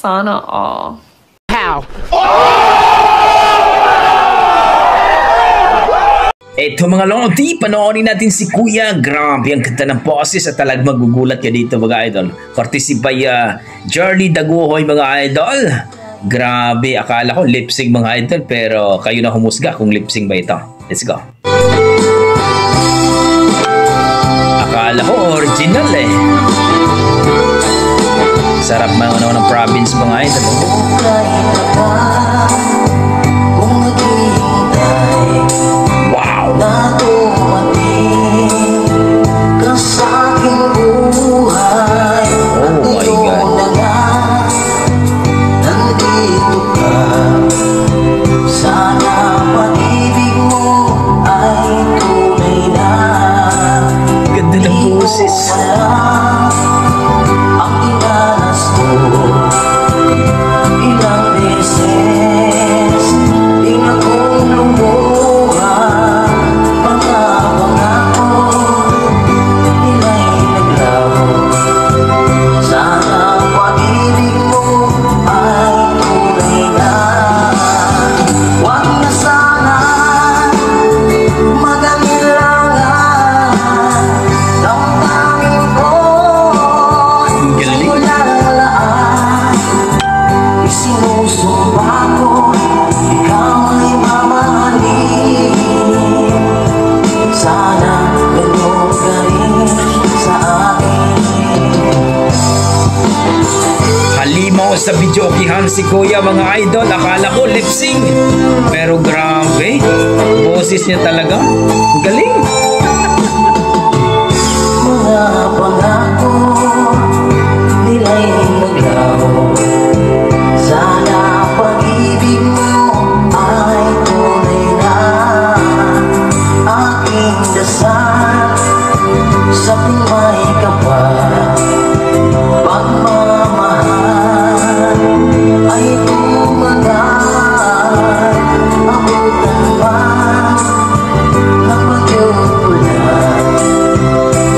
Sana all. How? Eto mga lodi, panoorin natin si Kuya. Grabe ang kanta ng boses at talagang magugulat ka dito mga idol. Courtesy by Jerly Daguhoy mga idol. Grabe, akala ko lip-sync mga idol, pero kayo na humusga kung lip-sync ba ito. Let's go. Akala ko original eh. Sarap mga naman ng province mga idol. Wow! Oh my God! Ganda ng boses. Sa videokihan si Kuya mga idol, akala ko lip-sync, pero grabe, boses niya talaga, galing. Mga pangako nila'y naglaho, sana pag-ibig mo ay tunay na, aking dasal sa tingmay ka pa. Ay tumagal, abutan ba ng pag-ulan?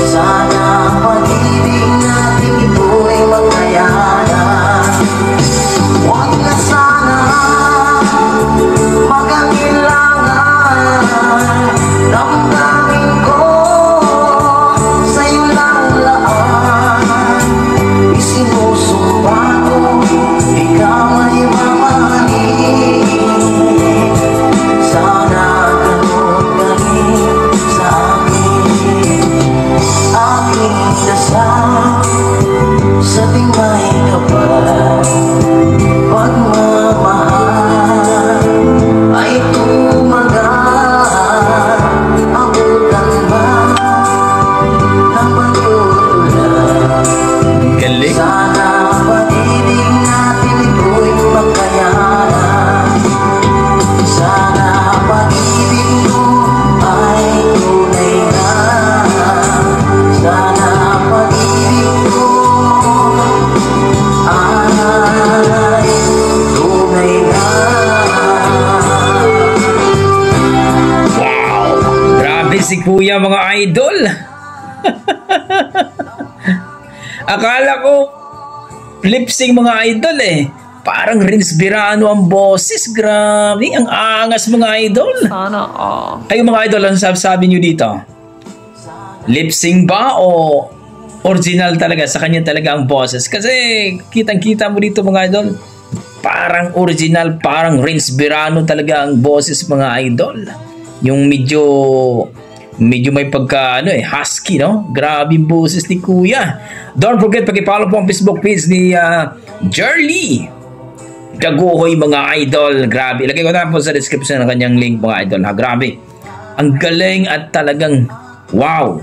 Sana pag-ibig natin ito'y magkayanan. Huwag na sana mag-angilangan, damdamin ko sa'yo lang laan. Isinusumpa ko ikaw ay mamahalin, sana ganun ka rin sa akin. Aking dasal sa tingmay kapal, pagmamahal ay tumagal, abutan ba ng pag-ulan? Sana pag-ibig natin ito'y magkayanan. Sana pag-ibig mo ay tunay na. Sana pag-ibig mo ay tunay na. Wow! Grabe si Kuya mga idol. Akala ko lip-sync mga idol eh. Parang Renz Birano ang boses. Grabe, ang angas mga idol. Sana all. Kayo mga idol, ano sabi nyo dito? Lip-sync ba o original talaga? Sa kanya talaga ang boses. Kasi kitang-kita mo dito mga idol, parang original, parang Renz Birano talaga ang boses mga idol. Yung medyo may pagka husky, no? Grabe yung boses ni Kuya. Don't forget paki-follow po ang Facebook page ni Jerly Daguhoy mga idol. Grabe, ilagay ko na po sa description ng kanyang link mga idol ha. Grabe, ang galing at talagang wow.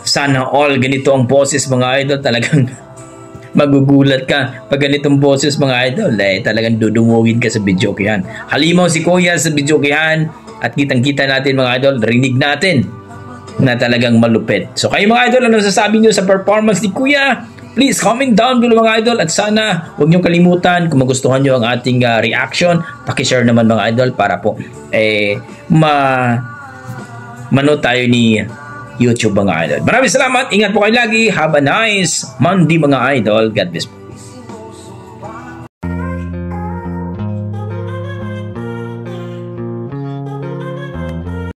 Sana all ganito ang boses mga idol. Talagang magugulat ka pag ganitong boses mga idol. Talagang dudumugin ka sa videokihan. Halimaw si Kuya sa videokihan. At kitang-kita natin mga idol, rinig natin na talagang malupit. So kayo mga idol, ano sasabi nyo sa performance ni Kuya? Please comment down below mga idol. At sana huwag nyo kalimutan, kung magustuhan nyo ang ating reaction, pakishare naman mga idol para po manood tayo ni YouTube mga idol. Maraming salamat, ingat po kayo lagi. Have a nice Monday mga idol. God bless po.